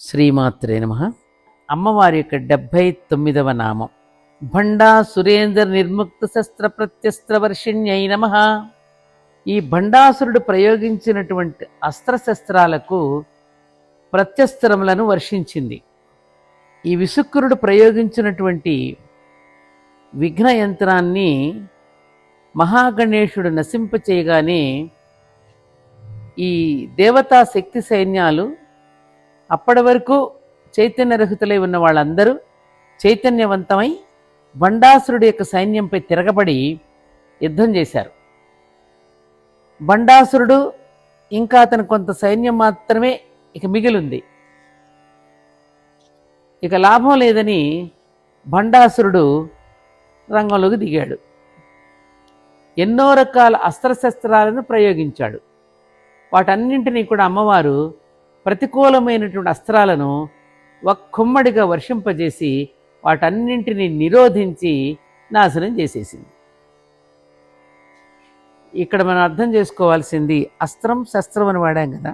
శ్రీమాత్రే నమః. అమ్మవారి యొక్క 79వ నామం భండా సురేంద్ర నిర్ముక్త శస్త్ర ప్రత్యస్త్ర వర్షిణ్యై నమః. ఈ భండాసురుడు ప్రయోగించినటువంటి అస్త్రశస్త్రాలకు ప్రత్యస్త్రములను వర్షించింది. ఈ విసుక్కురుడు ప్రయోగించినటువంటి విఘ్న యంత్రాన్ని మహాగణేశుడు నశింపచేయగానే ఈ దేవతా శక్తి సైన్యాలు అప్పటి వరకు చైతన్యరహితులై ఉన్న వాళ్ళందరూ చైతన్యవంతమై భండాసురుడి యొక్క సైన్యంపై తిరగబడి యుద్ధం చేశారు. భండాసురుడు ఇంకా అతను కొంత సైన్యం మాత్రమే ఇక మిగిలింది. ఇక లాభం లేదని భండాసురుడు రంగంలోకి దిగాడు. ఎన్నో రకాల అస్త్రశస్త్రాలను ప్రయోగించాడు. వాటన్నింటినీ కూడా అమ్మవారు ప్రతికూలమైనటువంటి అస్త్రాలను ఒక్కమ్మడిగా వర్షింపజేసి వాటన్నింటినీ నిరోధించి నాశనం చేసేసింది. ఇక్కడ మనం అర్థం చేసుకోవాల్సింది అస్త్రం శస్త్రం అని వాడాం కదా.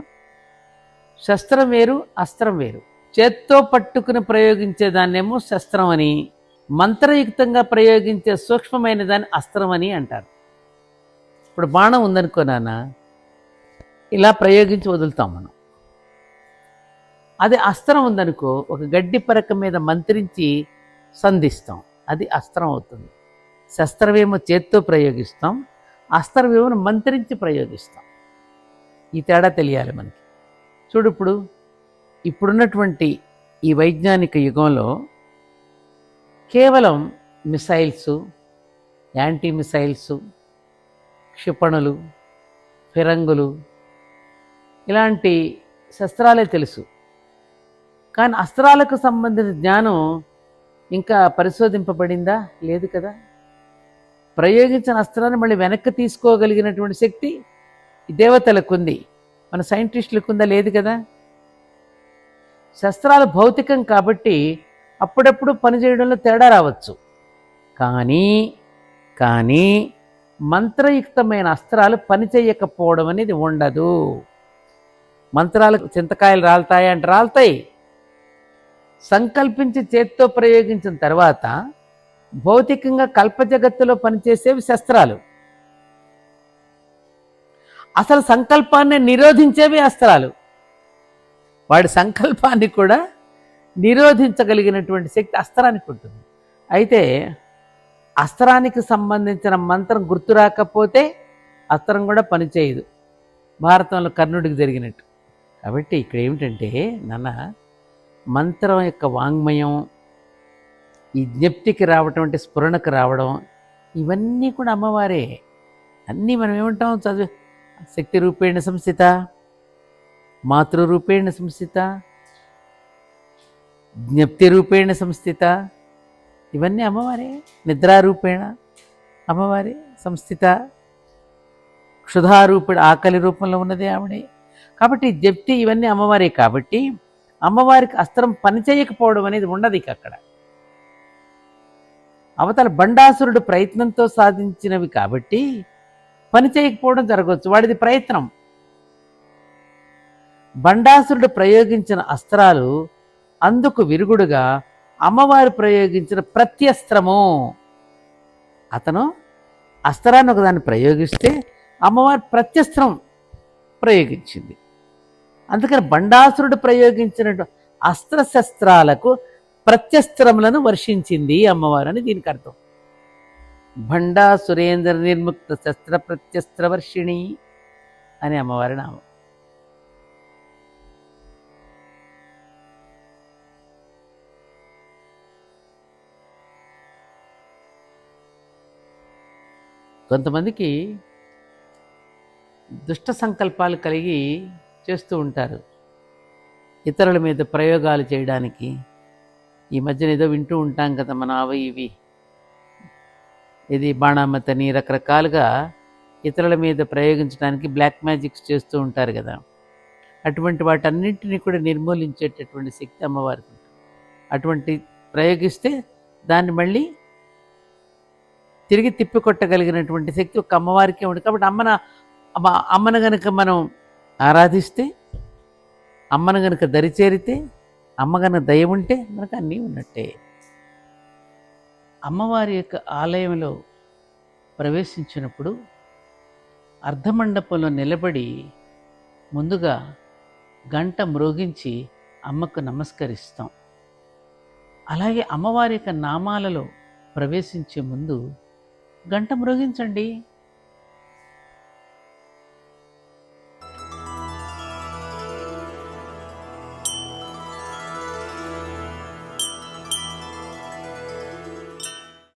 శస్త్రం వేరు, అస్త్రం వేరు. చేత్తో పట్టుకుని ప్రయోగించే దాన్నేమో శస్త్రం అని, మంత్రయుక్తంగా ప్రయోగించే సూక్ష్మమైన దాన్ని అస్త్రం అని అంటారు. ఇప్పుడు బాణం ఉందనుకో నాన్న, ఇలా ప్రయోగించి వదులుతాం మనం. అదే అస్త్రం ఉందనుకో, ఒక గడ్డి పరక మీద మంత్రించి సంధిస్తాం, అది అస్త్రం అవుతుంది. శస్త్రమేమో చేత్తో ప్రయోగిస్తాం, అస్త్రమేమో మంత్రించి ప్రయోగిస్తాం. ఈ తేడా తెలియాలి మనకి. చూడు, ఇప్పుడున్నటువంటి ఈ వైజ్ఞానిక యుగంలో కేవలం మిసైల్స్, యాంటీ మిసైల్స్, క్షిపణులు, ఫిరంగులు ఇలాంటి శస్త్రాలే తెలుసు. కానీ అస్త్రాలకు సంబంధించిన జ్ఞానం ఇంకా పరిశోధింపబడిందా? లేదు కదా. ప్రయోగించిన అస్త్రాన్ని మళ్ళీ వెనక్కి తీసుకోగలిగినటువంటి శక్తి ఈ దేవతలకు ఉంది, మన సైంటిస్టులకు ఉందా? లేదు కదా. శస్త్రాలు భౌతికం కాబట్టి అప్పుడప్పుడు పనిచేయడంలో తేడా రావచ్చు. కానీ మంత్రయుక్తమైన అస్త్రాలు పనిచేయకపోవడం అనేది ఉండదు. మంత్రాలకు చింతకాయలు రాలుతాయి అంటే రాలుతాయి. సంకల్పించి చేత్తో ప్రయోగించిన తర్వాత భౌతికంగా కల్పజగత్తులో పనిచేసేవి శస్త్రాలు. అసలు సంకల్పాన్ని నిరోధించేవి అస్త్రాలు. వాడి సంకల్పాన్ని కూడా నిరోధించగలిగినటువంటి శక్తి అస్త్రానికి ఉంటుంది. అయితే అస్త్రానికి సంబంధించిన మంత్రం గుర్తు రాకపోతే అస్త్రం కూడా పనిచేయదు. భారతంలో కర్ణుడికి జరిగినట్టు. కాబట్టి ఇక్కడ ఏమిటంటే నాన్న, మంత్రం యొక్క వాంగ్మయం, ఈ జ్ఞప్తికి రావటం అంటే స్ఫురణకు రావడం, ఇవన్నీ కూడా అమ్మవారే. అన్నీ మనం ఏమంటాం, చదువు శక్తి రూపేణ సంస్థిత, మాతృరూపేణ సంస్థిత, జ్ఞప్తి రూపేణ సంస్థిత, ఇవన్నీ అమ్మవారే. నిద్రారూపేణ అమ్మవారే సంస్థిత, క్షుధారూపేణ ఆకలి రూపంలో ఉన్నదే ఆవిడే. కాబట్టి జ్ఞప్తి ఇవన్నీ అమ్మవారే. కాబట్టి అమ్మవారికి అస్త్రం పనిచేయకపోవడం అనేది ఉండదు ఇక అక్కడ. అవతల భండాసురుడు ప్రయత్నంతో సాధించినవి కాబట్టి పనిచేయకపోవడం జరగవచ్చు, వాడిది ప్రయత్నం. భండాసురుడు ప్రయోగించిన అస్త్రాలు అందుకు విరుగుడుగా అమ్మవారు ప్రయోగించిన ప్రత్యస్త్రము. అతను అస్త్రాన్ని ఒకదాన్ని ప్రయోగిస్తే అమ్మవారు ప్రత్యస్త్రం ప్రయోగించింది. అందుకని భండాసురుడు ప్రయోగించిన అస్త్రశస్త్రాలకు ప్రత్యస్త్రములను వర్షించింది అమ్మవారు అని దీనికి అర్థం. భండా సురేంద్ర నిర్ముక్త శస్త్ర ప్రత్యస్త్ర వర్షిణి అని అమ్మవారి నామం. కొంతమందికి దుష్ట సంకల్పాలు కలిగి చేస్తూ ఉంటారు, ఇతరుల మీద ప్రయోగాలు చేయడానికి. ఈ మధ్యన ఏదో వింటూ ఉంటాం కదా మనం, అవి ఇవి, ఇది బాణామతని, రకరకాలుగా ఇతరుల మీద ప్రయోగించడానికి బ్లాక్ మ్యాజిక్స్ చేస్తూ ఉంటారు కదా. అటువంటి వాటన్నింటినీ కూడా నిర్మూలించేటటువంటి శక్తి అమ్మవారికి ఉంటుంది. అటువంటి ప్రయోగిస్తే దాన్ని మళ్ళీ తిరిగి తిప్పికొట్టగలిగినటువంటి శక్తి ఒక అమ్మవారికే ఉంటుంది. కాబట్టి అమ్మను గనుక మనం ఆరాధిస్తే, అమ్మను గనుక దరిచేరితే అమ్మగన దయ ఉంటే మనకు అన్నీ ఉన్నట్టే. అమ్మవారి యొక్క ఆలయంలో ప్రవేశించినప్పుడు అర్ధమండపంలో నిలబడి ముందుగా గంట మ్రోగించి అమ్మకు నమస్కరిస్తాం. అలాగే అమ్మవారి యొక్క నామాలలో ప్రవేశించే ముందు గంట మ్రోగించండి.